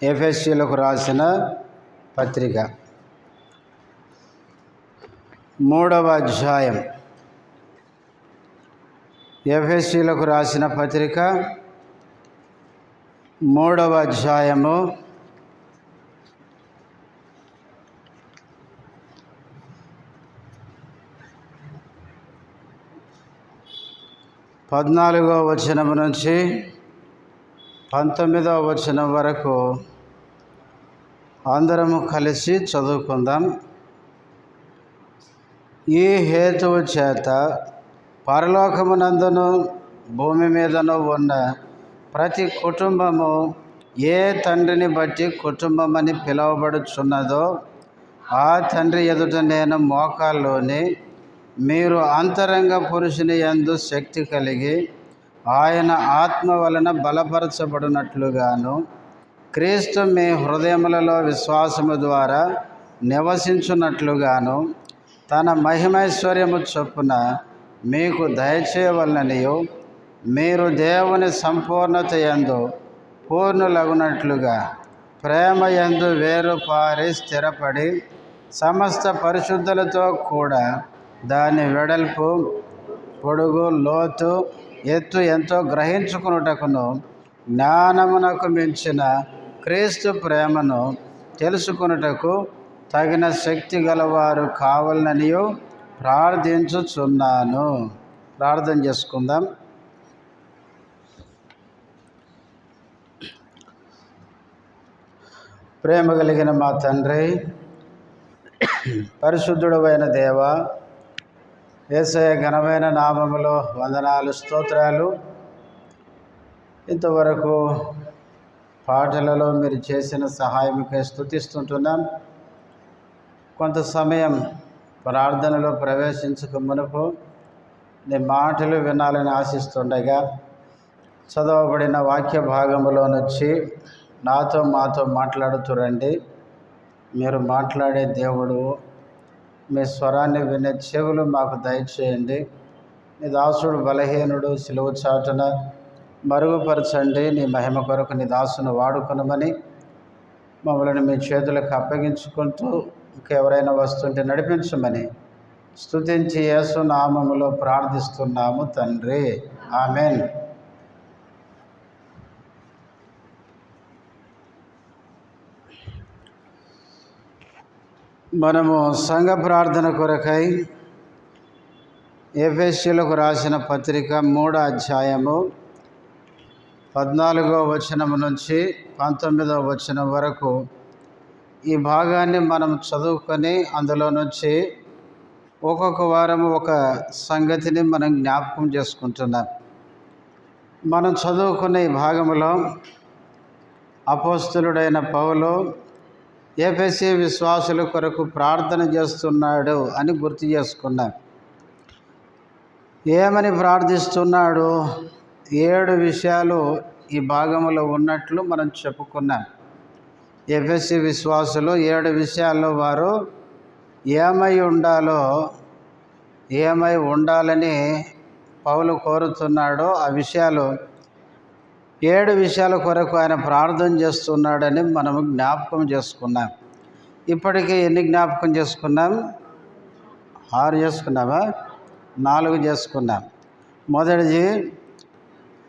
ఎఫెసీయులకు రాసిన పత్రిక 3వ అధ్యాయం. ఎఫెసీయులకు రాసిన పత్రిక 3వ అధ్యాయము 14వ వచనం నుంచి 19వ వచనం వరకు అందరము కలిసి చదువుకుందాం. ఈ హేతువు చేత పరలోకమునందును భూమి మీదను ఉన్న ప్రతి కుటుంబము ఏ తండ్రిని బట్టి కుటుంబమని పిలువబడుచున్నదో ఆ తండ్రి ఎదుట నేను మోకాల్లోని మీరు అంతరంగ పురుషుని యందు శక్తి కలిగి ఆయన ఆత్మ వలన బలపరచబడినట్లుగాను క్రీస్తు మీ హృదయములలో విశ్వాసము ద్వారా నివసించున్నట్లుగాను తన మహిమైశ్వర్యము చొప్పున మీకు దయచేయవలననియు మీరు దేవుని సంపూర్ణత యందు పూర్ణులగునట్లుగా ప్రేమ యందు వేరుపారి స్థిరపడి సమస్త పరిశుద్ధులతో కూడా దాని వెడల్పు, పొడుగు, లోతు, ఎత్తు ఎంతో గ్రహించుకొనుటకును జ్ఞానమునకు మించిన క్రీస్తు ప్రేమను తెలుసుకొనుటకు తగిన శక్తి గలవారు కావాలనియు ప్రార్థించుచున్నాను. ప్రార్థన చేసుకుందాం. ప్రేమ కలిగిన మా తండ్రి, పరిశుద్ధుడైన దేవా, యేసయ్య ఘనమైన నామములో వందనాలు, స్తోత్రాలు. ఇంతవరకు పాటలలో మీరు చేసిన సహాయముకై స్తుతిస్తుంటున్నాం. కొంత సమయం ప్రార్థనలో ప్రవేశించక మునుపు నీ మాటలు వినాలని ఆశిస్తుండగా చదవబడిన వాక్య భాగములో నుంచి నాతో మాతో మాట్లాడుతూ రండి. మీరు మాట్లాడే దేవుడు, మీ స్వరాన్ని వినే చెవులు మాకు దయచేయండి. నీ దాసుడు బలహీనుడు, సిలువ చాటున మరుగుపరచండి. నీ మహిమ కొరకు నీ దాసును వాడుకొనమని మమ్మల్ని మీ చేతులకు అప్పగించుకుంటూ ఇంకెవరైనా వస్తుంటే నడిపించమని స్తుతించి యేసు నామములో ప్రార్థిస్తున్నాము తండ్రి, ఆమెన్. మనము సంఘ ప్రార్థన కొరకై ఎఫెసీయులకు రాసిన పత్రిక 3వ అధ్యాయము 14వ వచనం నుంచి 19వ వచనం వరకు ఈ భాగాన్ని మనం చదువుకొని అందులో నుంచి ఒక్కొక్క వారం ఒక సంగతిని మనం జ్ఞాపకం చేసుకుంటున్నాం. మనం చదువుకున్న ఈ భాగంలో అపోస్తలుడైన పౌలు ఎఫెసీ విశ్వాసుల కొరకు ప్రార్థన చేస్తున్నాడు అని గుర్తు చేసుకున్నాం. ఏమని ప్రార్థిస్తున్నాడు? 7 విషయాలు ఈ భాగంలో ఉన్నట్లు మనం చెప్పుకున్నాం. ఎఫెసీ విశ్వాసులు 7 విషయాల్లో వారు ఏమై ఉండాలని పౌలు కోరుతున్నాడో ఆ విషయాలు 7 విషయాల కొరకు ఆయన ప్రార్థన చేస్తున్నాడని మనము జ్ఞాపకం చేసుకున్నాం. ఇప్పటికీ ఎన్ని జ్ఞాపకం చేసుకున్నాం? 6 చేసుకున్నామా? 4 చేసుకున్నాం. మొదటిది,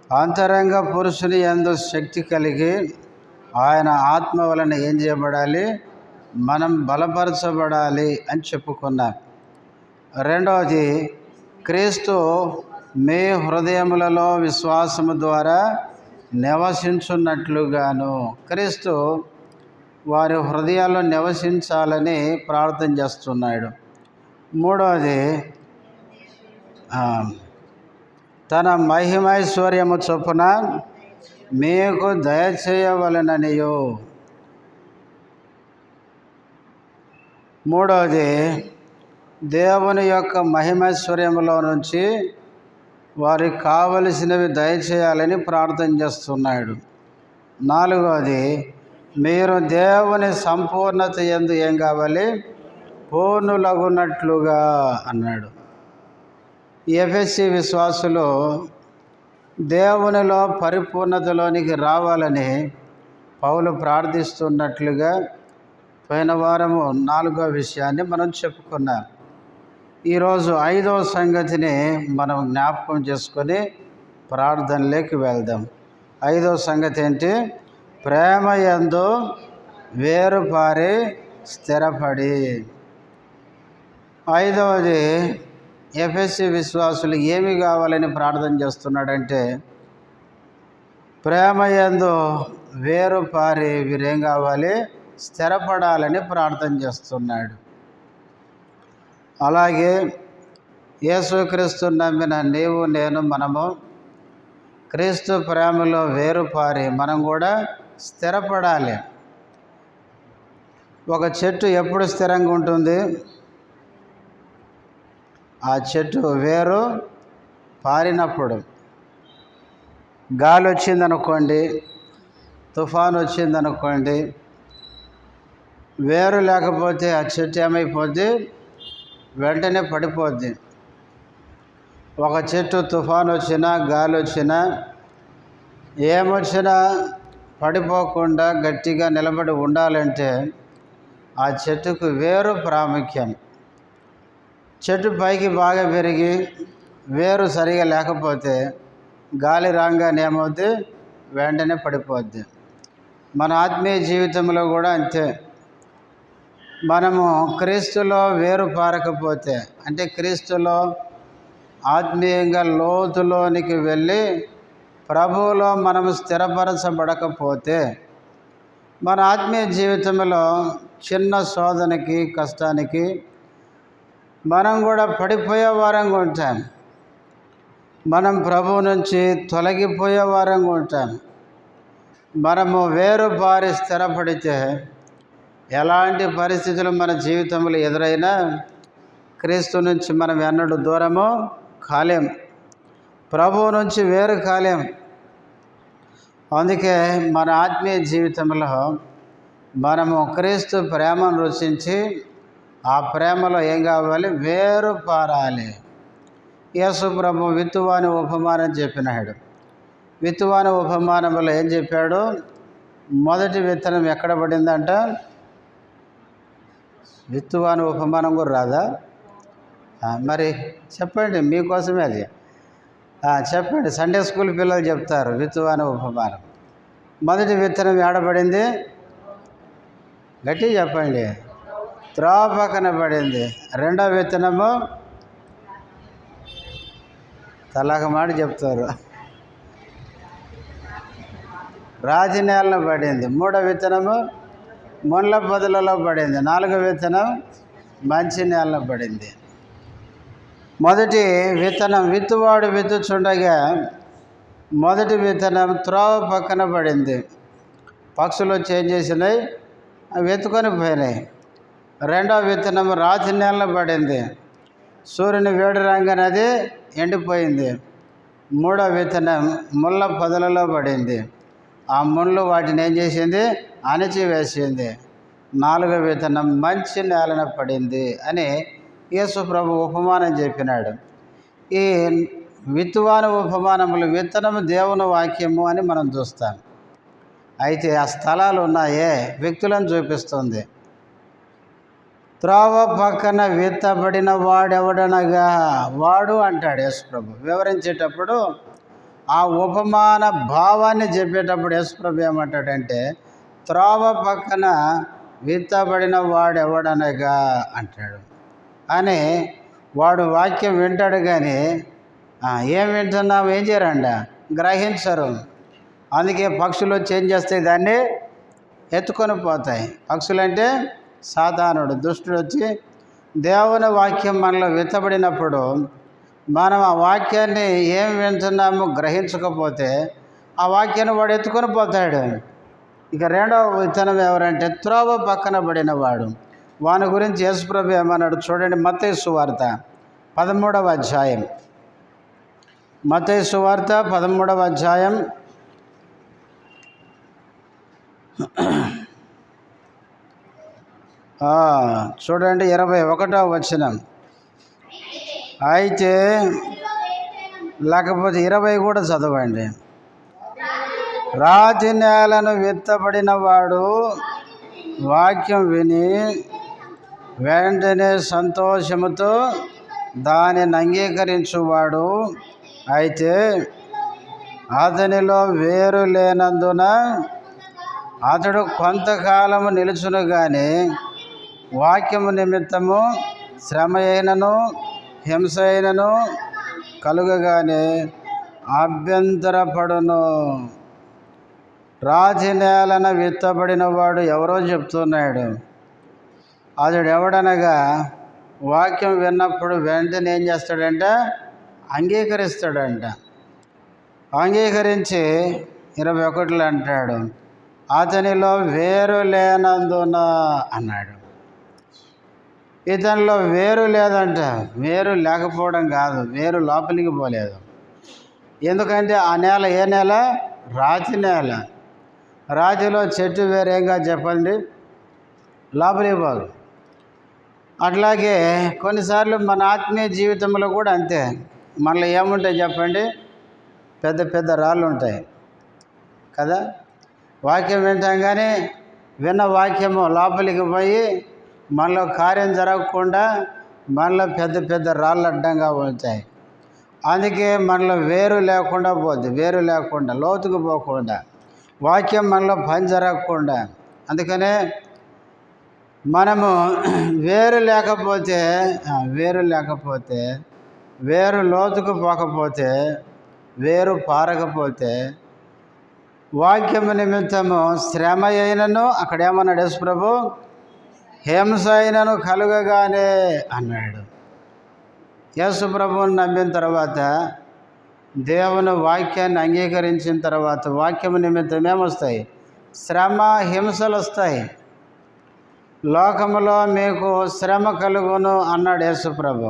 అంతరంగ పురుషుని యందు శక్తి కలిగి ఆయన ఆత్మ వలన ఏం చేయబడాలి? మనం బలపరచబడాలి అని చెప్పుకున్నాం. రెండవది, క్రీస్తు మీ హృదయములలో విశ్వాసము ద్వారా నివసించున్నట్లుగాను, క్రీస్తు వారి హృదయాల్లో నివసించాలని ప్రార్థన చేస్తున్నాడు. మూడవది, తన మహిమైశ్వర్యము చొప్పున మీకు దయచేయవలెననియు. మూడవది, దేవుని యొక్క మహిమైశ్వర్యములో నుంచి వారికి కావలసినవి దయచేయాలని ప్రార్థన చేస్తున్నాడు. నాలుగవది, మీరు దేవుని సంపూర్ణత యందు ఏం కావాలి? పూర్ణులగునట్లుగా అన్నాడు. ఎఫెసీ విశ్వాసులు దేవునిలో పరిపూర్ణతలోనికి రావాలని పౌలు ప్రార్థిస్తున్నట్లుగా పోయిన వారము 4వ విషయాన్ని మనం చెప్పుకున్నాం. ఈరోజు 5వ సంగతిని మనం జ్ఞాపకం చేసుకొని ప్రార్థనలోకి వెళ్దాం. 5వ సంగతి ఏంటి? ప్రేమ యందు వేరుపారి స్థిరపడి. 5వది, ఎఫెసీ విశ్వాసులు ఏమి కావాలని ప్రార్థన చేస్తున్నాడంటే, ప్రేమ యందు వేరుపారి వీరేం కావాలి? స్థిరపడాలని ప్రార్థన చేస్తున్నాడు. అలాగే యేసుక్రీస్తు నమ్మిన నీవు నేను మనము క్రీస్తు ప్రేమలో వేరుపారి మనం కూడా స్థిరపడాలి. ఒక చెట్టు ఎప్పుడు స్థిరంగా ఉంటుంది? ఆ చెట్టు వేరు పారినప్పుడు. గాలి వచ్చిందనుకోండి, తుఫాను వచ్చిందనుకోండి, వేరు లేకపోతే ఆ చెట్టు ఏమైపోద్ది? వెంటనే పడిపోద్ది. ఒక చెట్టు తుఫాను వచ్చినా, గాలి వచ్చినా, ఏమొచ్చినా పడిపోకుండా గట్టిగా నిలబడి ఉండాలంటే ఆ చెట్టుకు వేరు ప్రాముఖ్యం. చెట్టు పైకి బాగా పెరిగి వేరు సరిగా లేకపోతే గాలి రాగానే ఏమవుద్ది? వెంటనే పడిపోద్ది. మన ఆత్మీయ జీవితంలో కూడా అంతే. మనము క్రీస్తులో వేరు పారకపోతే, అంటే క్రీస్తులో ఆత్మీయంగా లోతులోనికి వెళ్ళి ప్రభువులో మనము స్థిరపరచబడకపోతే మన ఆత్మీయ జీవితంలో చిన్న శోధనకి, కష్టానికి మనం కూడా పడిపోయే వారంగా ఉంటాం. మనం ప్రభువు నుంచి తొలగిపోయే వారంగా ఉంటాం. మనము వేరుపారి స్థిరపడితే ఎలాంటి పరిస్థితులు మన జీవితంలో ఎదురైనా క్రీస్తు నుంచి మనం ఎన్నడూ దూరము కాలేం, ప్రభువు నుంచి వేరు కాలేం. అందుకే మన ఆత్మీయ జీవితంలో మనము క్రీస్తు ప్రేమను రుచించి ఆ ప్రేమలో ఏం కావాలి? వేరు పారాలి. యేసు ప్రభు విత్తువాని ఉపమానం చెప్పినాడు. విత్తువాని ఉపమానంలో ఏం చెప్పాడు? మొదటి విత్తనం ఎక్కడ పడిందంట? విత్తువాని ఉపమానం కూడా రాదా? మరి చెప్పండి, మీకోసమే అది. చెప్పండి, సండే స్కూల్ పిల్లలు చెప్తారు విత్తువాని ఉపమానం. మొదటి విత్తనం ఏడబడింది? గట్టిగా చెప్పండి. త్రోవ పక్కన పడింది. రెండో విత్తనము తలాక మాట చెప్తారు, రాతి నేలలో పడింది. మూడో విత్తనము ముళ్ళ పొదలలో పడింది. 4వ విత్తనం మంచి నేలలో పడింది. మొదటి విత్తనం విత్తువాడు విత్తుచుండగా మొదటి విత్తనం త్రోవ పక్కన పడింది. పక్షులు వచ్చి ఏం చేసినాయి? అవి ఎత్తుకొని పోయినాయి. రెండవ విత్తనం రాతి నేలలో పడింది. సూర్యుని వేడి రాగానే అది ఎండిపోయింది. మూడవ విత్తనం ముళ్ళ పొదలలో పడింది. ఆ ముళ్ళు వాటిని ఏం చేసింది? అణిచివేసింది. 4వ విత్తనం మంచి నేలన పడింది అని యేసు ప్రభు ఉపమానం చెప్పినాడు. ఈ విత్తువాని ఉపమానములు విత్తనము దేవుని వాక్యము అని మనం చూస్తాం. అయితే ఆ స్థలాలు ఉన్నాయే వ్యక్తులను చూపిస్తుంది. త్రోవ పక్కన విత్తబడిన వాడెవడనగా, వాడు అంటాడు యేసు ప్రభు వివరించేటప్పుడు. ఆ ఉపమాన భావాన్ని చెప్పేటప్పుడు యేసు ప్రభు ఏమంటాడంటే, త్రోవ పక్కన విత్తబడిన వాడెవడనగా అంటాడు. అని వాడు వాక్యం వింటాడు, కానీ ఏం వింటున్నావు, ఏం చేయరండ, గ్రహించరు. అందుకే పక్షులు వచ్చి ఏం చేస్తాయి? దాన్ని ఎత్తుకొని పోతాయి. పక్షులంటే సాతానుడు, దుష్టుడు వచ్చి దేవుని వాక్యం మనలో విత్తబడినప్పుడు మనం ఆ వాక్యాన్ని ఏం వింటున్నామో గ్రహించకపోతే ఆ వాక్యాన్ని వాడు ఎత్తుకొని పోతాడు. ఇక రెండవ విత్తనం ఎవరంటే త్రోవ పక్కన పడిన వాడు. వాని గురించి యేసుప్రభు ఏమన్నాడు చూడండి. మత్తయి సువార్త 13వ అధ్యాయం. మత్తయి సువార్త 13వ అధ్యాయం చూడండి 21వ వచనం. అయితే లేకపోతే 20 కూడా చదవండి. రాతి నేలను విత్తబడిన వాడు వాక్యం విని వెంటనే సంతోషముతో దానిని అంగీకరించువాడు, అయితే అతనిలో వేరు లేనందున అతడు కొంతకాలము నిలుచును గాని వాక్యము నిమిత్తము శ్రమ అయినను హింస అయినను కలుగగానే అభ్యంతరపడును. రాతి నేలన విత్తబడిన వాడు ఎవరో చెప్తున్నాడు. అతడు ఎవడనగా వాక్యం విన్నప్పుడు వెంటనే ఏం చేస్తాడంట? అంగీకరిస్తాడంట. అంగీకరించి 21లో అంటాడు, అతనిలో వేరు లేనందున అన్నాడు. ఇతనిలో వేరు లేదంట. వేరు లేకపోవడం కాదు, వేరు లోపలికి పోలేదు. ఎందుకంటే ఆ నేల ఏ నేల? రాతి నేల. రాతిలో చెట్టు వేరేగా చెప్పండి, లోపలికి పోదు. అట్లాగే కొన్నిసార్లు మన ఆత్మీయ జీవితంలో కూడా అంతే. మనలో ఏముంటాయి చెప్పండి? పెద్ద పెద్ద రాళ్ళు ఉంటాయి కదా. వాక్యం వింటాం కానీ విన్న వాక్యము లోపలికి పోయి మనలో కార్యం జరగకుండా మనలో పెద్ద పెద్ద రాళ్ళు అడ్డంగా ఉంటాయి. అందుకే మనలో వేరు లేకుండా పోద్ది. వేరు లేకుండా, లోతుకు పోకుండా, వాక్యం మనలో పని జరగకుండా. అందుకనే మనము వేరు లేకపోతే వేరు లోతుకు పోకపోతే, వేరు పారకపోతే వాక్యము నిమిత్తము శ్రమ అయినను, అక్కడేమన్నాడు యేసు ప్రభు? హింస అయినను కలుగగానే అన్నాడు. యేసు ప్రభువుని నమ్మిన తర్వాత, దేవుని వాక్యాన్ని అంగీకరించిన తర్వాత వాక్యము నిమిత్తం ఏమొస్తాయి? శ్రమ, హింసలు వస్తాయి. లోకములో మీకు శ్రమ కలుగును అన్నాడు యేసు ప్రభు.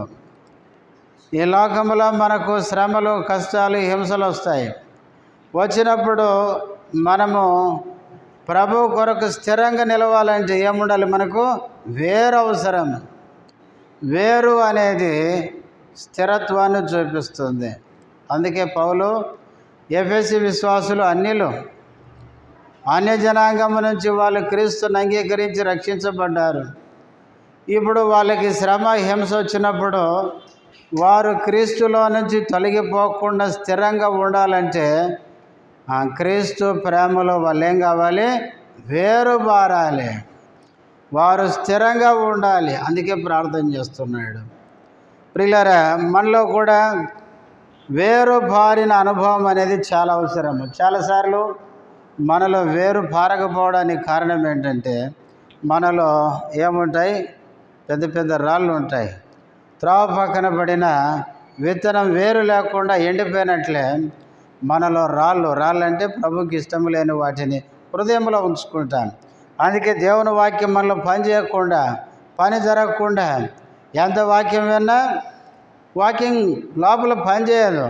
ఈ లోకంలో మనకు శ్రమలు, కష్టాలు, హింసలు వస్తాయి. వచ్చినప్పుడు మనము ప్రభు కొరకు స్థిరంగా నిలవాలంటే ఏముండాలి? మనకు వేరు అవసరం. వేరు అనేది స్థిరత్వాన్ని చూపిస్తుంది. అందుకే పౌలు ఎఫెసీ విశ్వాసులు అన్య జనాంగము నుంచి వాళ్ళు క్రీస్తుని అంగీకరించి రక్షించబడ్డారు. ఇప్పుడు వాళ్ళకి శ్రమ, హింస వచ్చినప్పుడు వారు క్రీస్తులో నుంచి తొలగిపోకుండా స్థిరంగా ఉండాలంటే క్రీస్తు ప్రేమలో వాళ్ళు ఏం కావాలి? వేరు బారాలి. వారు స్థిరంగా ఉండాలి. అందుకే ప్రార్థన చేస్తున్నాడు. ప్రియులారా, మనలో కూడా వేరు పారిన అనుభవం అనేది చాలా అవసరము. చాలాసార్లు మనలో వేరు పారకపోవడానికి కారణం ఏంటంటే మనలో ఏముంటాయి? పెద్ద పెద్ద రాళ్ళు ఉంటాయి. త్రోవ పక్కన పడిన విత్తనం వేరు లేకుండా ఎండిపోయినట్లే మనలో రాళ్ళు అంటే ప్రభుకి ఇష్టం లేని వాటిని హృదయంలో ఉంచుకుంటాం. అందుకే దేవుని వాక్యం మనలో పని చేయకుండా, పని జరగకుండా, ఎంత వాక్యం విన్నా వాక్యం లోపల పని చేయదు.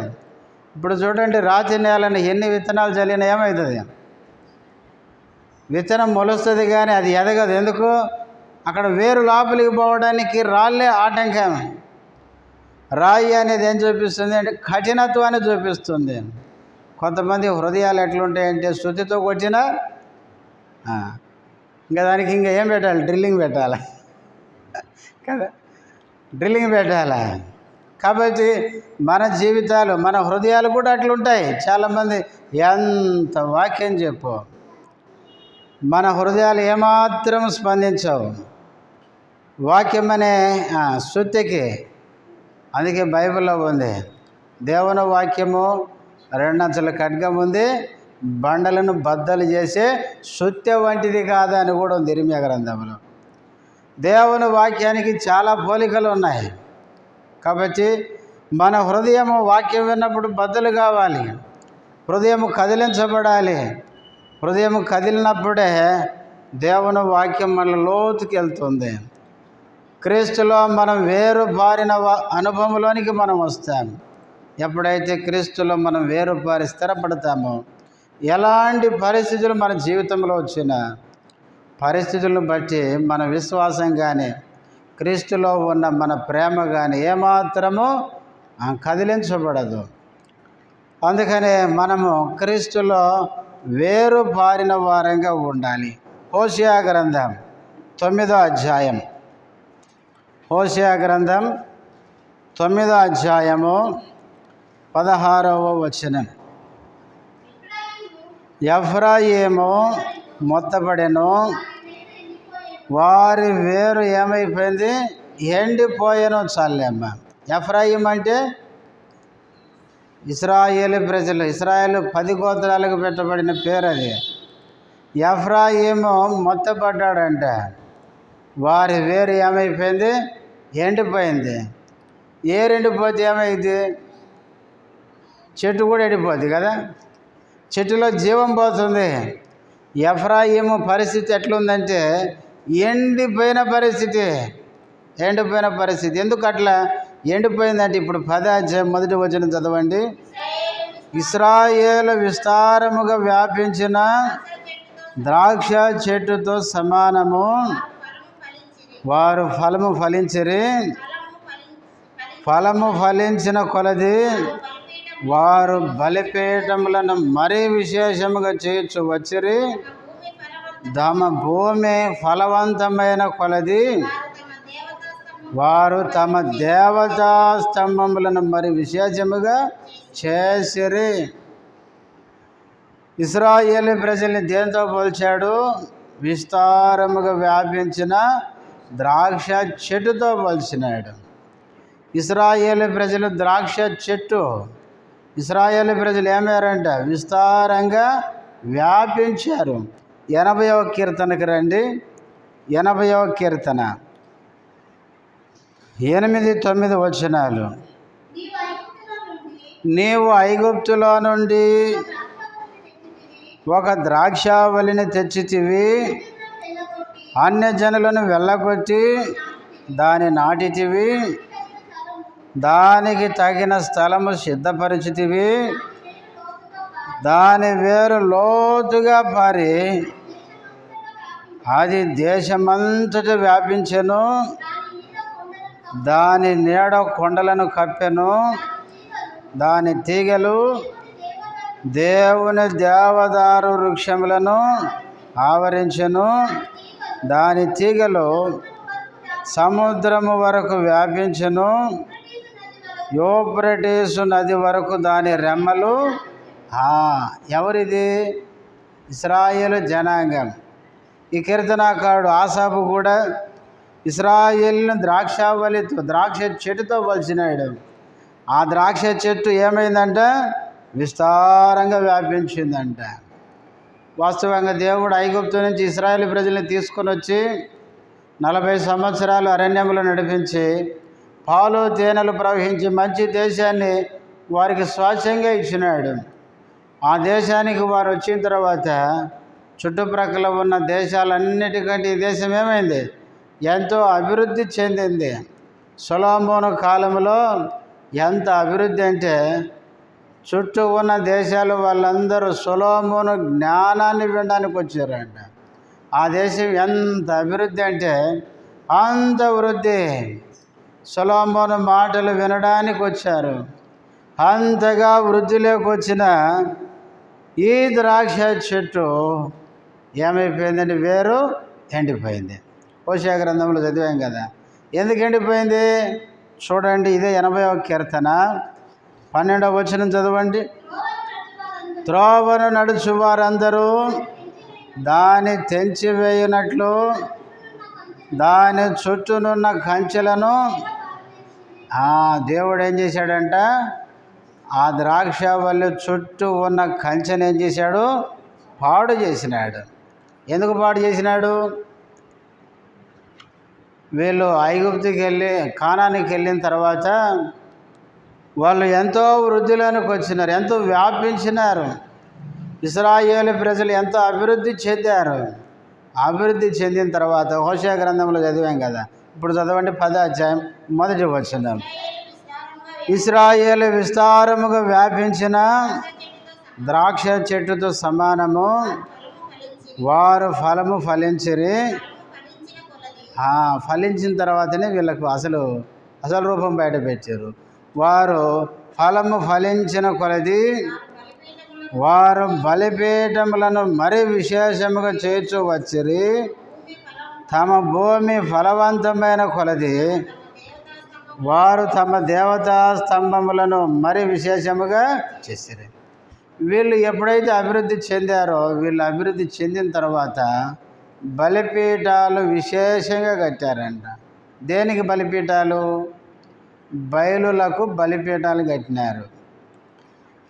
ఇప్పుడు చూడండి, రాతి నేలని ఎన్ని విత్తనాలు చల్లినా ఏమవుతుంది? విత్తనం మొలుస్తుంది కానీ అది ఎదగదు. ఎందుకు? అక్కడ వేరు లోపలికి పోవడానికి రాళ్ళే ఆటంకం. రాయి అనేది ఏం చూపిస్తుంది అంటే కఠినత్వాన్ని చూపిస్తుంది. కొంతమంది హృదయాలు ఎట్లుంటాయంటే శుద్ధితో కొట్టినా ఇంకా దానికి ఇంకా ఏం పెట్టాలి? డ్రిల్లింగ్ పెట్టాలి కదా, డ్రిల్లింగ్ పెట్టాలి. కాబట్టి మన జీవితాలు, మన హృదయాలు కూడా అట్లుంటాయి. చాలామంది ఎంత వాక్యం చెప్పు, మన హృదయాలు ఏమాత్రం స్పందించవు వాక్యం అనే శుద్ధికి. అందుకే బైబిల్లో ఉంది, దేవుని వాక్యము 2 అంచుల ఖడ్గం ఉంది, బండలను బద్దలు చేసే సుత్తె వంటిది కాదా అని కూడా ఉంది ఇర్మీయా గ్రంథంలో. దేవుని వాక్యానికి చాలా పోలికలు ఉన్నాయి. కాబట్టి మన హృదయము వాక్యం విన్నప్పుడు బద్దలు కావాలి, హృదయం కదిలించబడాలి. హృదయం కదిలినప్పుడే దేవుని వాక్యం మన లోతుకి వెళ్తుంది. క్రీస్తులో మనం వేరు పారిన అనుభవంలోనికి మనం వస్తాం. ఎప్పుడైతే క్రీస్తులో మనం వేరు పారి స్థిరపడతామో, ఎలాంటి పరిస్థితులు మన జీవితంలో వచ్చినా పరిస్థితులను బట్టి మన విశ్వాసం కానీ, క్రీస్తులో ఉన్న మన ప్రేమ కానీ ఏమాత్రము కదిలించబడదు. అందుకనే మనము క్రీస్తులో వేరు పారిన వారంగా ఉండాలి. హోషేయ గ్రంథం 9వ అధ్యాయం, హోషేయ గ్రంథం 9వ అధ్యాయము 16వ వచనం. ఎఫ్రాయిము మొత్తపడెను, వారి వేరు ఏమైపోయింది? ఎండిపోయాను. చాలేమ్మ. ఎఫ్రాయిం అంటే ఇశ్రాయేలు ప్రజలు, ఇశ్రాయేలు 10 గోత్రాలకు పెట్టబడిన పేరు అది. ఎఫ్రాయిము మొత్తపడ్డాడంట, వారి వేరు ఏమైపోయింది? ఎండిపోయింది. ఎండిపోతే ఏమైంది? చెట్టు కూడా ఎండిపోద్ది కదా, చెట్టులో జీవం పోతుంది. ఎఫ్రాయిము పరిస్థితి ఎట్లుందంటే ఎండిపోయిన పరిస్థితి. ఎందుకు అట్లా ఎండిపోయిందంటే ఇప్పుడు 10వ అధ్యాయం 1వ వచనం చదవండి. ఇశ్రాయేలు విస్తారముగా వ్యాపించిన ద్రాక్ష చెట్టుతో సమానము, వారు ఫలము ఫలించిరి, ఫలము ఫలించిన కొలది వారు బలిపీఠములను మరీ విశేషముగా చేయొచ్చు వచ్చిరి, తమ భూమి ఫలవంతమైన కొలది వారు తమ దేవతా స్తంభములను మరి విశేషముగా చేసిరి. ఇశ్రాయేలు ప్రజల్ని దేంతో పోల్చాడు? విస్తారముగా వ్యాపించిన ద్రాక్ష చెట్టుతో పోల్చినాడు. ఇశ్రాయేలు ప్రజలు ద్రాక్ష చెట్టు. ఇశ్రాయేలు ప్రజలు ఏమయ్యారంట? విస్తారంగా వ్యాపించారు. 80వ కీర్తనకి రండి. 80వ కీర్తన 8-9 వచనాలు. నీవు ఐగుప్తులో నుండి ఒక ద్రాక్షావళిని తెచ్చితివి, అన్యజనులను వెళ్ళగొట్టి దాని నాటితివి, దానికి తగిన స్థలము సిద్ధపరిచితివి, దాని వేరు లోతుగా పారి అది దేశమంతటా వ్యాపించెను, దాని నీడ కొండలను కప్పెను, దాని తీగలు దేవుని దేవదారు వృక్షములను ఆవరించెను, దాని తీగలు సముద్రము వరకు వ్యాపించెను, యూఫ్రటీసు నది వరకు దాని రెమ్మలు. ఎవరిది? ఇశ్రాయేలు జనాంగం. ఈ కీర్తనాకారుడు ఆసాపు కూడా ఇశ్రాయేలును ద్రాక్ష చెట్టుతో పోల్చినాడు. ఆ ద్రాక్ష చెట్టు ఏమైందంట? విస్తారంగా వ్యాపించిందంట. వాస్తవంగా దేవుడు ఐగుప్తు నుంచి ఇశ్రాయేలు ప్రజల్ని తీసుకొని వచ్చి 40 సంవత్సరాలు అరణ్యంలో నడిపించి పాలు తేనెలు ప్రవహించి మంచి దేశాన్ని వారికి స్వాస్థ్యంగా ఇచ్చినాడు. ఆ దేశానికి వారు వచ్చిన తర్వాత చుట్టుప్రక్కల ఉన్న దేశాలన్నిటికంటే ఈ దేశం ఏమైంది? ఎంతో అభివృద్ధి చెందింది. సొలొమోను కాలంలో ఎంత అభివృద్ధి అంటే చుట్టూ ఉన్న దేశాలు వాళ్ళందరూ సొలొమోను జ్ఞానాన్ని వినడానికి వచ్చారంట. ఆ దేశం ఎంత అభివృద్ధి అంటే అంత వృద్ధి. సొలొమోను మాటలు వినడానికి వచ్చారు. అంతగా వృద్ధిలోకి వచ్చిన ఈ ద్రాక్ష చెట్టు ఏమైపోయిందండి? వేరు ఎండిపోయింది. హోషేయ గ్రంథంలో చదివాం కదా. ఎందుకు ఎండిపోయింది? చూడండి, ఇదే 80వ కీర్తన 12వ వచనం చదవండి. త్రోవను నడుచు వారందరూ దాన్ని తెంచివేయునట్లు దాని చుట్టూనున్న కంచెలను దేవుడు ఏం చేశాడంట? ఆ ద్రాక్షవల్లి చుట్టూ ఉన్న కంచెను ఏం చేశాడు? పాడు చేసినాడు. ఎందుకు పాడు చేసినాడు? వీళ్ళు ఐగుప్తుకి వెళ్ళి కానానికి వెళ్ళిన తర్వాత వాళ్ళు ఎంతో వృద్ధిలోనికి వచ్చినారు, ఎంతో వ్యాపించినారు. ఇశ్రాయేలు ప్రజలు ఎంతో అభివృద్ధి చెందారు. అభివృద్ధి చెందిన తర్వాత హోషేయ గ్రంథంలో చదివాం కదా. ఇప్పుడు చదవండి 10వ అధ్యాయం 1వ వచనం. ఇశ్రాయేలు విస్తారముగా వ్యాపించిన ద్రాక్ష చెట్టుతో సమానము, వారు ఫలము ఫలించిరి. ఫలించిన తర్వాతనే వీళ్ళకు అసలు రూపం బయట పెట్టారు. వారు ఫలము ఫలించిన కొలది వారు బలిపీఠములను మరీ విశేషముగా చేర్చు వచ్చిరి. తమ భూమి ఫలవంతమైన కొలది వారు తమ దేవతా స్తంభములను మరీ విశేషముగా చేసిరి. వీళ్ళు ఎప్పుడైతే అభివృద్ధి చెందారో, వీళ్ళు అభివృద్ధి చెందిన తర్వాత బలిపీఠాలు విశేషంగా కట్టారంట. దేనికి బలిపీఠాలు? బయలులకు బలిపీఠాలు కట్టినారు.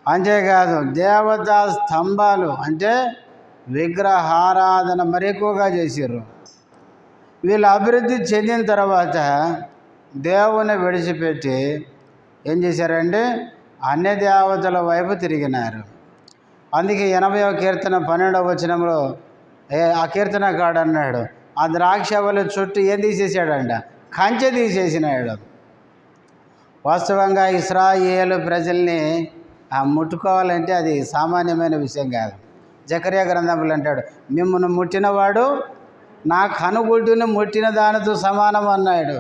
అంతేకాదు దేవతా స్తంభాలు అంటే విగ్రహారాధన మరి ఎక్కువగా చేసారు. వీళ్ళు అభివృద్ధి చెందిన తర్వాత దేవుని విడిచిపెట్టి ఏం చేశారంటే అన్య దేవతల వైపు తిరిగినారు. అందుకే 80వ కీర్తన 12వ వచనంలో ఆ కీర్తనకాడు అన్నాడు, ఆ ద్రాక్షవల్లి చుట్టూ ఏం తీసేసాడంట? కంచె తీసేసినాడు. వాస్తవంగా ఇశ్రాయేలు ప్రజల్ని ముట్టుకోవాలంటే అది సామాన్యమైన విషయం కాదు. జకర్యా గ్రంథంలో అంటాడు, మిమ్మల్ని ముట్టినవాడు నా కనుగుడ్డును ముట్టిన దానితో సమానం అన్నాడు.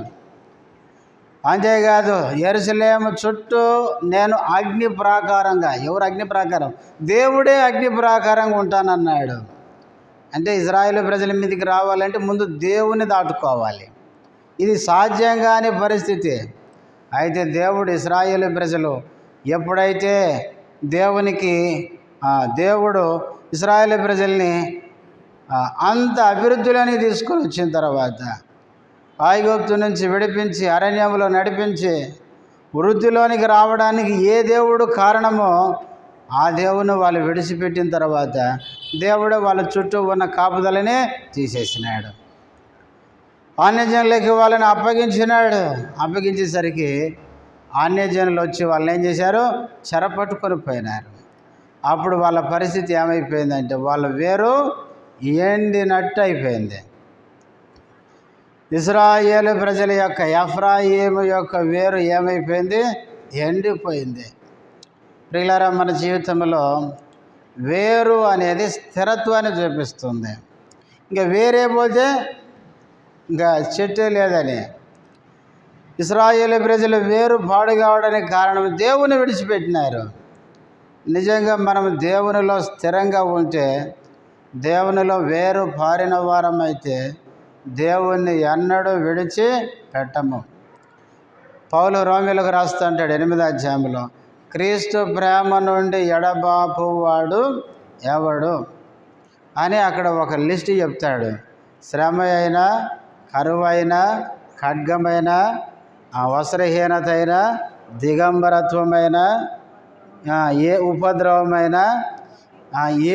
అంతేకాదు యెరూషలేము చుట్టూ నేను అగ్ని ప్రాకారంగా, ఎవరు అగ్ని ప్రాకారం? దేవుడే అగ్ని ప్రాకారంగా ఉంటానన్నాడు. అంటే ఇశ్రాయేలు ప్రజల మీదకి రావాలంటే ముందు దేవుని దాటుకోవాలి. ఇది సాధ్యం కాని పరిస్థితి. అయితే దేవుడు ఇశ్రాయేలు ప్రజలు ఎప్పుడైతే దేవుడు ఇశ్రాయేలు ప్రజల్ని అంత అభివృద్ధిలోని తీసుకొని వచ్చిన తర్వాత ఐగుప్తు నుంచి విడిపించి అరణ్యంలో నడిపించి వృద్ధిలోనికి రావడానికి ఏ దేవుడు కారణమో ఆ దేవుని వాళ్ళు విడిచిపెట్టిన తర్వాత దేవుడు వాళ్ళ చుట్టూ ఉన్న కాపుదలని తీసేసినాడు. అన్యజనులకి వాళ్ళని అప్పగించినాడు. అప్పగించేసరికి అన్యజనులు వచ్చి వాళ్ళని ఏం చేశారు? చెరపట్టుకొని పోయినారు. అప్పుడు వాళ్ళ పరిస్థితి ఏమైపోయిందంటే వాళ్ళ వేరు ఎండినట్టు అయిపోయింది. ఇశ్రాయేలు ప్రజల యొక్క ఎఫ్రాయిము యొక్క వేరు ఏమైపోయింది? ఎండిపోయింది. ప్రియులారా, మన జీవితంలో వేరు అనేది స్థిరత్వాన్ని చూపిస్తుంది. ఇంకా వేరే పోతే ఇంకా చెట్టే లేదని. ఇశ్రాయేలు ప్రజలు వేరు పాడు కావడానికి కారణం దేవుని విడిచిపెట్టినారు. నిజంగా మనం దేవునిలో స్థిరంగా ఉంటే, దేవునిలో వేరు పారిన వారమైతే దేవుణ్ణి ఎన్నడూ విడిచి పెట్టము. పౌలు రోమీయులకు రాస్తూ అంటాడు 8వ అధ్యాయంలో, క్రీస్తు ప్రేమ నుండి ఎడబాపు వాడు ఎవడు అని అక్కడ ఒక లిస్ట్ చెప్తాడు. శ్రమ అయినా, కరువైన, ఖడ్గమైన, వస్త్రహీనత అయినా, దిగంబరత్వమైన, ఏ ఉపద్రవమైన,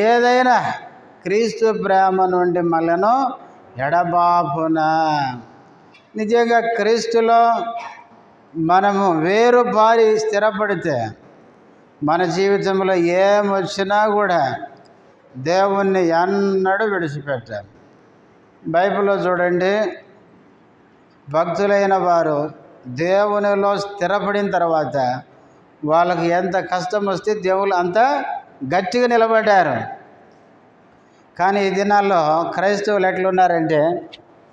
ఏదైనా క్రీస్తు ప్రేమ నుండి మనలను ఎడబాపునా. నిజంగా క్రీస్తులో మనము వేరు పారి స్థిరపడితే మన జీవితంలో ఏమొచ్చినా కూడా దేవుణ్ణి ఎన్నడూ విడిచిపెట్టాలి. బైబిల్లో చూడండి, భక్తులైన వారు దేవునిలో స్థిరపడిన తర్వాత వాళ్ళకి ఎంత కష్టం వస్తే దేవుళ్ళు అంత గట్టిగా నిలబడ్డారు. కానీ ఈ దినాల్లో క్రైస్తవులు ఎట్లున్నారంటే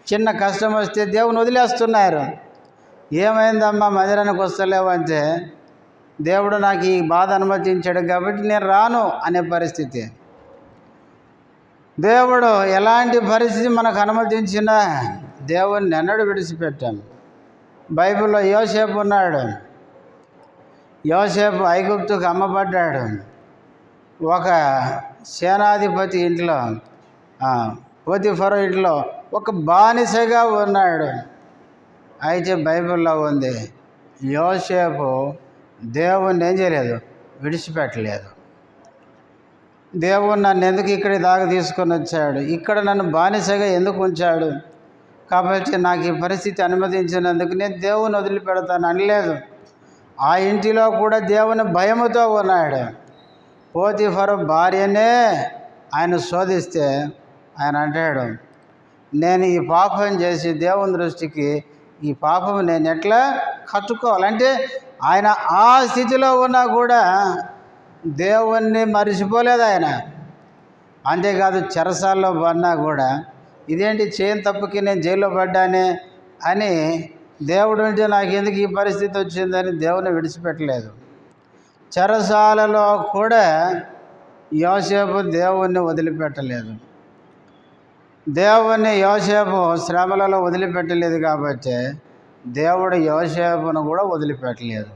చిన్న కష్టం వస్తే దేవుని వదిలేస్తున్నారు. ఏమైందమ్మా మందిరానికి వస్తలేవు అంటే, దేవుడు నాకు ఈ బాధ అనుమతించాడు కాబట్టి నేను రాను అనే పరిస్థితి. దేవుడు ఎలాంటి పరిస్థితి మనకు అనుమతించినా దేవుణ్ణి ఎన్నడూ విడిచిపెట్టాం. బైబిల్లో యోసేపు ఉన్నాడు. యోసేపు ఐగుప్తుకు అమ్మబడ్డాడు. ఒక సేనాధిపతి ఇంట్లో, పోతిఫరు ఇంట్లో ఒక బానిసగా ఉన్నాడు. అయితే బైబిల్లో ఉంది, యోసేపు దేవుణ్ణి ఏం చేయలేదు? విడిచిపెట్టలేదు. దేవుడు నన్ను ఎందుకు ఇక్కడి దాకా తీసుకొని వచ్చాడు? ఇక్కడ నన్ను బానిసగా ఎందుకు ఉంచాడు? కాబట్టి నాకు ఈ పరిస్థితి అనుమతించినందుకు నేను దేవుని వదిలిపెడతాను అనలేదు. ఆ ఇంటిలో కూడా దేవుని భయముతో ఉన్నాడు. పోతిఫరు భార్యనే ఆయన శోధిస్తే ఆయన అంటాడు, నేను ఈ పాపం చేసి దేవుని దృష్టికి ఈ పాపం నేను ఎట్లా కట్టుకోవాలంటే, ఆయన ఆ స్థితిలో ఉన్నా కూడా దేవుణ్ణి మరిచిపోలేదు ఆయన. అంతేకాదు చెరసాల్లో పడినా కూడా ఇదేంటి చేయని తప్పుకి నేను జైల్లో పడ్డానే అని దేవుడు ఉంటే నాకు ఎందుకు ఈ పరిస్థితి వచ్చిందని దేవుని విడిచిపెట్టలేదు. చెరసాలలో కూడా యోసేపు దేవుణ్ణి వదిలిపెట్టలేదు. దేవుణ్ణి యోసేపు శ్రమలలో వదిలిపెట్టలేదు కాబట్టి దేవుడు యోసేపును కూడా వదిలిపెట్టలేదు.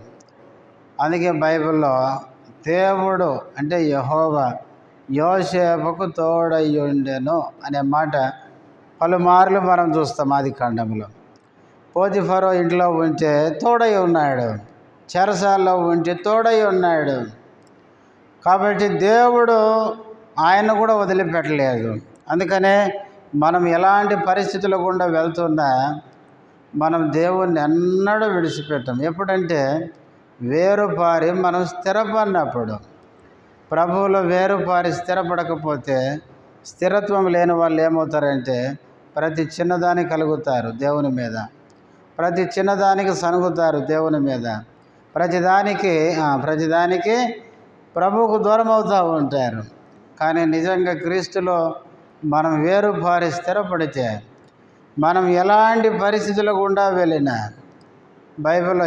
అందుకే బైబిల్లో దేవుడు అంటే యెహోవా యోసేపుకు తోడయ్యుండెను అనే మాట పలుమార్లు మనం చూస్తాం. ఆది కాండంలో పోతిఫరో ఇంట్లో ఉంటే తోడై ఉన్నాడు, చెరసాల్లో ఉంటే తోడై ఉన్నాడు. కాబట్టి దేవుడు ఆయన కూడా వదిలిపెట్టలేదు. అందుకనే మనం ఎలాంటి పరిస్థితుల గుండా వెళ్తున్నా మనం దేవుణ్ణి ఎన్నడూ విడిచిపెట్టాం. ఎప్పుడంటే వేరుపారి మనం స్థిరపడినప్పుడు. ప్రభువులో వేరుపారి స్థిరపడకపోతే, స్థిరత్వం లేని వాళ్ళు ఏమవుతారంటే ప్రతి చిన్నదానికి కలుగుతారు దేవుని మీద, ప్రతి చిన్నదానికి సనుగుతారు దేవుని మీద, ప్రతిదానికి ప్రభువుకు దూరం అవుతూ ఉంటారు. కానీ నిజంగా క్రీస్తులో మనం వేరుపారి స్థిరపడితే మనం ఎలాంటి పరిస్థితుల గుండా వెళ్ళినా, బైబిల్లో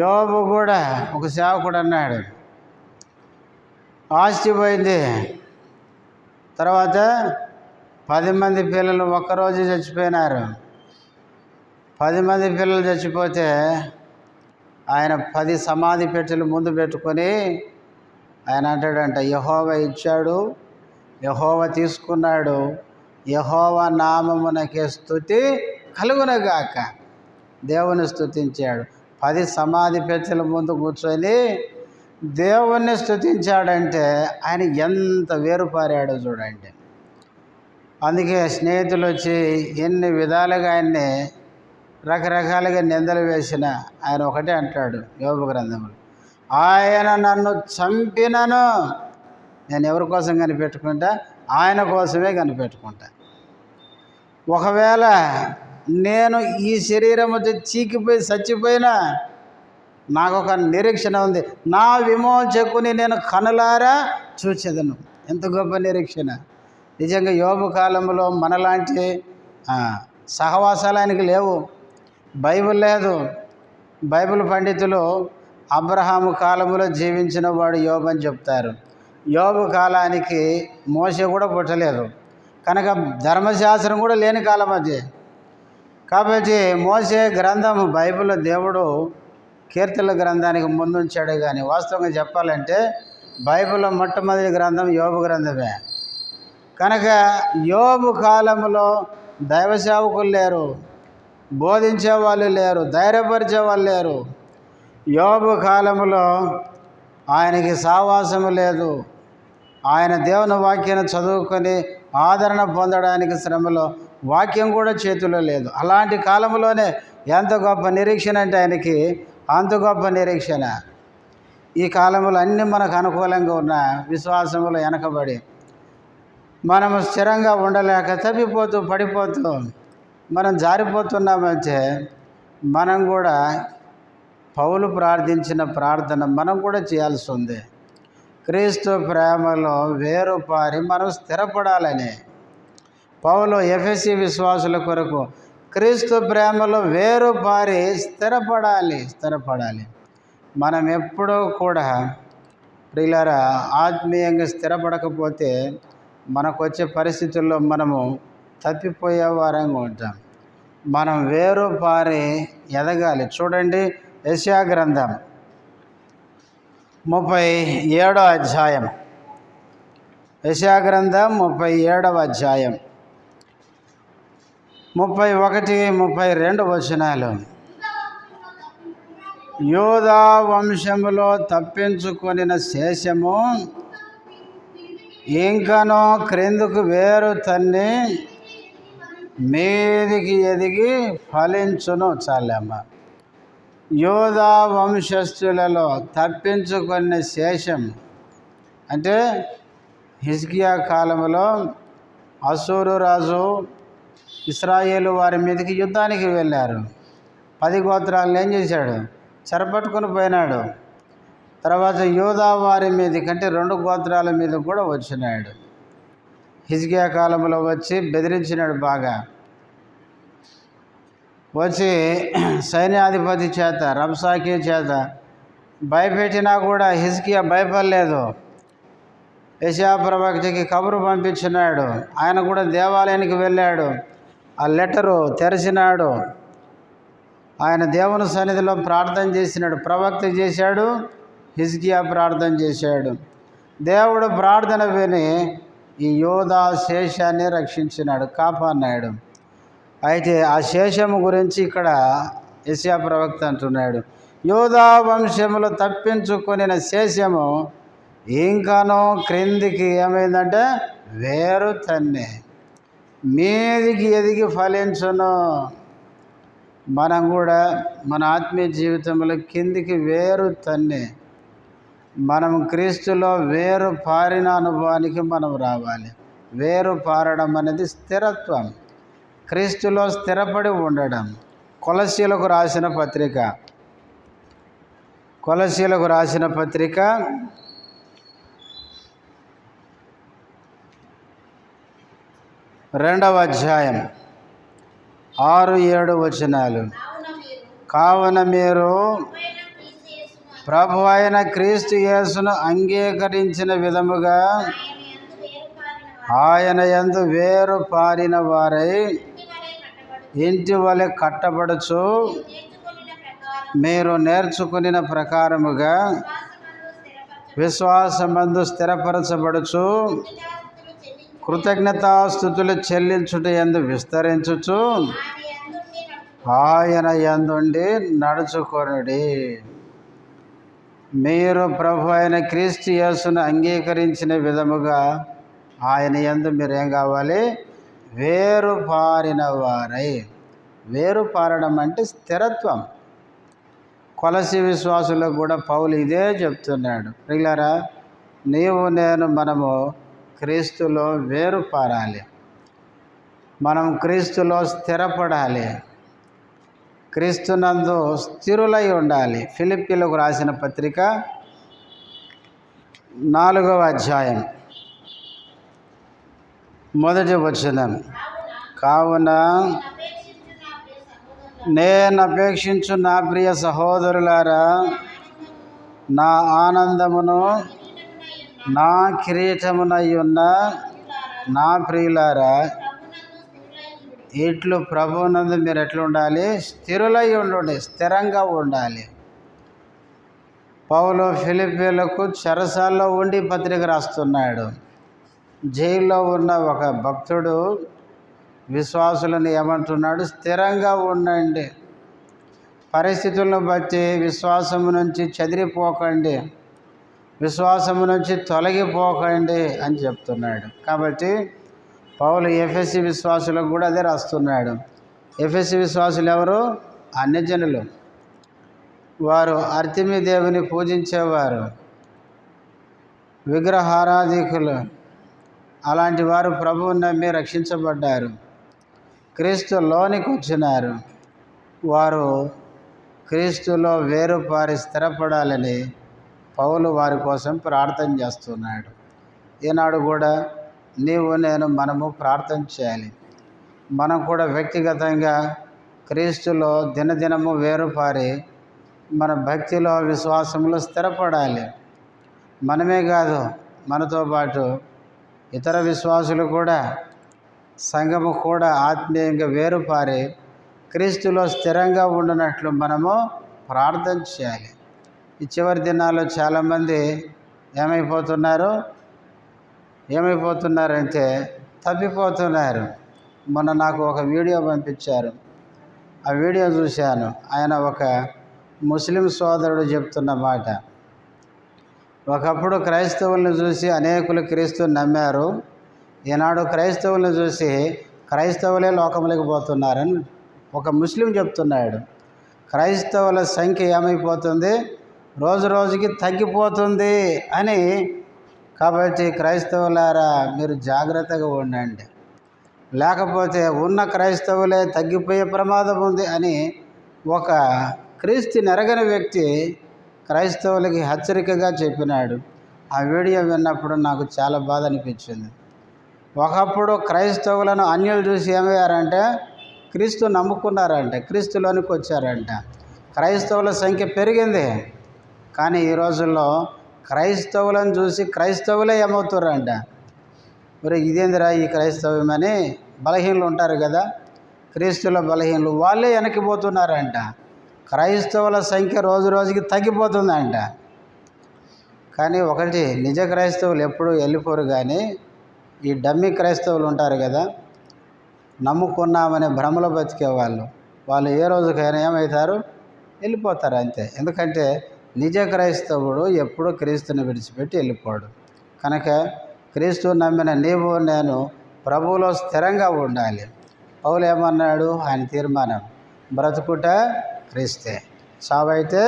యోబు కూడా ఒక సేవకుడు అన్నాడు, ఆస్తి పోయింది, తర్వాత 10 మంది పిల్లలు ఒక్కరోజు చచ్చిపోయినారు. 10 మంది పిల్లలు చచ్చిపోతే ఆయన 10 సమాధి పెట్టెలు ముందు పెట్టుకొని ఆయన అంటాడంట, యెహోవా ఇచ్చాడు, యెహోవా తీసుకున్నాడు, యెహోవా నామమునకే స్తుతి కలుగునగాక. దేవుని స్తుతించాడు. 10 సమాధి పెట్టెల ముందు కూర్చొని దేవుణ్ణి స్తుతించాడంటే ఆయన ఎంత వేరుపారాడో చూడండి. అందుకే స్నేహితులు వచ్చి ఎన్ని విధాలుగా ఆయన్ని రకరకాలుగా నిందలు వేసిన ఆయన ఒకటే అంటాడు యోబు గ్రంథంలో, ఆయన నన్ను చంపినను నేను ఎవరి కోసం కనిపెట్టుకుంటా? ఆయన కోసమే కనిపెట్టుకుంటా. ఒకవేళ నేను ఈ శరీరముతో చీకిపోయి చచ్చిపోయినా నాకు ఒక నిరీక్షణ ఉంది, నా విమోచకుని నేను కనులారా చూచెదను. ఎంత గొప్ప నిరీక్షణ! నిజంగా యోబు కాలంలో మనలాంటి సహవాసాలు ఆయనకి లేవు, బైబిల్ లేదు. బైబిల్ పండితులు అబ్రహాము కాలంలో జీవించిన వాడు యోబు అని చెప్తారు. యోబు కాలానికి మోషే కూడా పుట్టలేదు కనుక ధర్మశాస్త్రం కూడా లేని కాలం అది. కాబట్టి మోషే గ్రంథం బైబిల్లో దేవుడు కీర్తనల గ్రంథానికి ముందుంచాడు. కానీ వాస్తవంగా చెప్పాలంటే బైబిల్లో మొట్టమొదటి గ్రంథం యోబు గ్రంథమే. కనుక యోబు కాలంలో దైవ సేవకులు లేరు, బోధించే వాళ్ళు లేరు, ధైర్యపరిచే వాళ్ళు లేరు. యోబు కాలంలో ఆయనకి సావాసము లేదు. ఆయన దేవుని వాక్యాన్ని చదువుకొని ఆదరణ పొందడానికి శ్రమలో వాక్యం కూడా చేతిలో లేదు. అలాంటి కాలంలోనే ఎంత గొప్ప నిరీక్షణ అంటే ఆయనకి అంత గొప్ప నిరీక్షణ. ఈ కాలంలో అన్నీ మనకు అనుకూలంగా ఉన్న విశ్వాసములో వెనకబడి మనము స్థిరంగా ఉండలేక తప్పిపోతూ పడిపోతూ మనం జారిపోతున్నామంటే మనం కూడా పౌలు ప్రార్థించిన ప్రార్థన మనం కూడా చేయాల్సి ఉంది. క్రీస్తు ప్రేమలో వేరుపారి మనం స్థిరపడాలని పౌలు ఎఫెసీ విశ్వాసుల కొరకు క్రీస్తు ప్రేమలో వేరుపారి స్థిరపడాలి. మనం ఎప్పుడూ కూడా ప్రియులారా ఆత్మీయంగా స్థిరపడకపోతే మనకు వచ్చే పరిస్థితుల్లో మనము తప్పిపోయే వారంగా ఉంటాం. మనం వేరుపారి ఎదగాలి. చూడండి, యెషయా గ్రంథం 37వ అధ్యాయం, యెషయా గ్రంథం 37వ అధ్యాయం 31, 32 వచనాలు. యూదా వంశములో తప్పించుకొనిన శేషము ఇంకనో క్రిందకు వేరు తన్ని మీదికి ఎదిగి ఫలించును. చాలమ్మ. యూదా వంశస్థులలో తప్పించుకున్న శేషం అంటే హిజ్కియా కాలంలో అసూరు రాజు ఇశ్రాయేలు వారి మీదకి యుద్ధానికి వెళ్ళారు. 10 గోత్రాలను ఏం చేశాడు? చెరపట్టుకొని పోయినాడు. తర్వాత యూదా వారి మీదకి అంటే 2 గోత్రాల మీద కూడా వచ్చినాడు. హిజ్కియా కాలంలో వచ్చి బెదిరించినాడు. బాగా వచ్చి సైన్యాధిపతి చేత రబ్షాకే చేత భయపెట్టినా కూడా హిజ్కియా భయపడలేదు. యెషయా ప్రవక్తకి కబురు పంపించినాడు. ఆయన కూడా దేవాలయానికి వెళ్ళాడు. ఆ లెటరు తెరిచినాడు. ఆయన దేవుని సన్నిధిలో ప్రార్థన చేసినాడు. ప్రవక్త చేశాడు, హిజ్కియా ప్రార్థన చేశాడు. దేవుడు ప్రార్థన విని ఈ యోధా శేషాన్ని రక్షించినాడు, కాపాడినాడు. అయితే ఆ శేషము గురించి ఇక్కడ యెషయా ప్రవక్త అంటున్నాడు, యోధా వంశములు తప్పించుకొనిన శేషము ఇంకానూ క్రిందికి ఏమైందంటే వేరు తన్నే, మీదికి ఎదిగి ఫలించును. మనం కూడా మన ఆత్మీయ జీవితంలో కిందికి వేరు తన్నే, మనం క్రీస్తులో వేరు పారిన అనుభవానికి మనం రావాలి. వేరు పారడం అనేది స్థిరత్వం, క్రీస్తులో స్థిరపడి ఉండడం. కొలస్సీలకు రాసిన పత్రిక 2వ అధ్యాయం 6-7 వచనాలు. కావున మీరు ప్రభు అయిన క్రీస్తు యేసును అంగీకరించిన విధముగా ఆయన యందు వేరు పారిన వారై ఇంటి వలె కట్టబడుచు, మీరు నేర్చుకునిన ప్రకారముగా విశ్వాసమందు స్థిరపరచబడుచు, కృతజ్ఞతాస్తుతులు చెల్లించుట యందు విస్తరించుచు, ఆయన యందుండి నడుచుకొనుడి. మీరు ప్రభు అయిన క్రీస్తు యేసును అంగీకరించిన విధముగా ఆయన యందు మీరేం కావాలి? వేరు పారిన వారై. వేరు పారడం అంటే స్థిరత్వం. కొలసి విశ్వాసులకు కూడా పౌలు ఇదే చెప్తున్నాడు. ప్రియులారా, మనము క్రీస్తులో వేరు పారాలి, మనం క్రీస్తులో స్థిరపడాలి, క్రీస్తునందు స్థిరులై ఉండాలి. ఫిలిప్పీలకు రాసిన పత్రిక 4వ అధ్యాయం 1వ వచనం. కావున నేను అపేక్షించు నా ప్రియ సహోదరులారా, నా ఆనందమును నా కిరీటమునై ఉన్న నా ప్రియులారా, ఇట్లు ప్రభువునందు మీరు ఎట్లా ఉండాలి? స్థిరులై ఉండండి, స్థిరంగా ఉండాలి. పౌలు ఫిలిప్పీలకు చెరసాల్లో ఉండి పత్రిక రాస్తున్నాడు. జైల్లో ఉన్న ఒక భక్తుడు విశ్వాసులను ఏమంటున్నాడు? స్థిరంగా ఉండండి, పరిస్థితులను బట్టి విశ్వాసము నుంచి చెదిరిపోకండి, విశ్వాసము నుంచి తొలగిపోకండి అని చెప్తున్నాడు. కాబట్టి పౌలు ఎఫెసీ విశ్వాసులకు కూడా అదే రాస్తున్నాడు. ఎఫెసీ విశ్వాసులు ఎవరు? అన్యజనులు. వారు అర్తిమి దేవుని పూజించేవారు, విగ్రహారాధికులు. అలాంటి వారు ప్రభువుని నమ్మి రక్షించబడ్డారు, క్రీస్తులోనికి వచ్చినారు. వారు క్రీస్తులో వేరుపారి స్థిరపడాలని పౌలు వారి కోసం ప్రార్థన చేస్తున్నాడు. ఈనాడు కూడా మనము ప్రార్థన చేయాలి. మనం కూడా వ్యక్తిగతంగా క్రీస్తులో దినదినము వేరుపారి మన భక్తిలో విశ్వాసంలో స్థిరపడాలి. మనమే కాదు, మనతో పాటు ఇతర విశ్వాసులు కూడా, సంఘము కూడా ఆత్మీయంగా వేరుపారి క్రీస్తులో స్థిరంగా ఉండినట్లు మనము ప్రార్థన చేయాలి. ఈ చివరి దినాల్లో చాలామంది ఏమైపోతున్నారంటే తప్పిపోతున్నారు. మొన్న నాకు ఒక వీడియో పంపించారు. ఆ వీడియో చూశాను. ఆయన ఒక ముస్లిం సోదరుడు చెప్తున్న మాట. ఒకప్పుడు క్రైస్తవులను చూసి అనేకులు క్రీస్తుని నమ్మారు. ఈనాడు క్రైస్తవులను చూసి క్రైస్తవులే లోకంలోకి పోతున్నారని ఒక ముస్లిం చెప్తున్నాడు. క్రైస్తవుల సంఖ్య ఏమైపోతుంది? రోజు రోజుకి తగ్గిపోతుంది అని. కాబట్టి క్రైస్తవులారా, మీరు జాగ్రత్తగా ఉండండి, లేకపోతే ఉన్న క్రైస్తవులే తగ్గిపోయే ప్రమాదం ఉంది అని ఒక క్రీస్తుని ఎరగని వ్యక్తి క్రైస్తవులకి హెచ్చరికగా చెప్పినాడు. ఆ వీడియో విన్నప్పుడు నాకు చాలా బాధ అనిపించింది. ఒకప్పుడు క్రైస్తవులను అన్యులు చూసి ఏమయ్యారంటే క్రీస్తు నమ్ముకున్నారంట, క్రీస్తులోనికి వచ్చారంట. క్రైస్తవుల సంఖ్య పెరిగింది. కానీ ఈ రోజుల్లో క్రైస్తవులను చూసి క్రైస్తవులే ఏమవుతారంట, మరి ఇదేందిరా ఈ క్రైస్తవమని బలహీనలు ఉంటారు కదా, క్రీస్తుల బలహీనలు వాళ్ళే వెనక్కిపోతున్నారంట. క్రైస్తవుల సంఖ్య రోజు రోజుకి తగ్గిపోతుందంట. కానీ ఒకటి, నిజ క్రైస్తవులు ఎప్పుడు వెళ్ళిపోరు, కానీ ఈ డమ్మీ క్రైస్తవులు ఉంటారు కదా, నమ్ముకున్నామనే భ్రమలో బతికే వాళ్ళు ఏ రోజుకైనా ఏమవుతారు, వెళ్ళిపోతారు అంతే. ఎందుకంటే నిజ క్రైస్తవుడు ఎప్పుడు క్రీస్తుని విడిచిపెట్టి వెళ్ళిపోడు. కనుక క్రీస్తు నమ్మిన నీవు నేను ప్రభువులో స్థిరంగా ఉండాలి. పౌలు ఏమన్నాడు, ఆయన తీర్మానం, బ్రతుకుట క్రీస్తే, చావైతే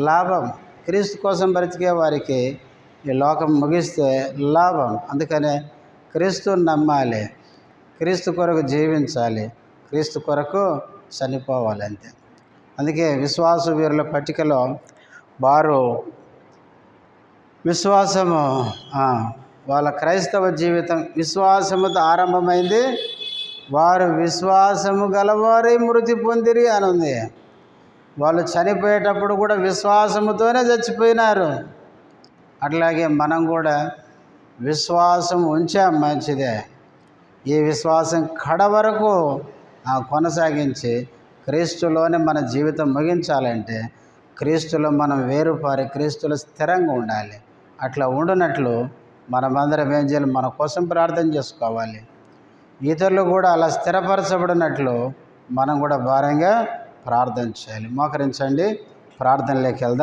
లాభం. క్రీస్తు కోసం బ్రతికే వారికి ఈ లోకం ముగిస్తే లాభం. అందుకనే క్రీస్తుని నమ్మాలి, క్రీస్తు కొరకు జీవించాలి, క్రీస్తు కొరకు చనిపోవాలి అంతే. అందుకే విశ్వాస వీరుల పట్టికలో వారు విశ్వాసము, వాళ్ళ క్రైస్తవ జీవితం విశ్వాసముతో ఆరంభమైంది, వారు విశ్వాసము గలవారై మృతి పొందిరి అని ఉంది. వాళ్ళు చనిపోయేటప్పుడు కూడా విశ్వాసముతోనే చచ్చిపోయినారు. అట్లాగే మనం కూడా విశ్వాసం ఉంచాం, మంచిదే. ఈ విశ్వాసం కడ వరకు కొనసాగించి క్రీస్తులోనే మన జీవితం ముగించాలంటే క్రీస్తులో మనం వేరుపారి క్రీస్తులో స్థిరంగా ఉండాలి. అట్లా ఉండినట్లు మనమందరం ఏం చేయాలి, మన కోసం ప్రార్థన చేసుకోవాలి. ఇతరులు కూడా అలా స్థిరపరచబడినట్లు మనం కూడా భారంగా ప్రార్థన చేయాలి. మోకరించండి, ప్రార్థనలోకి వెళ్దాం.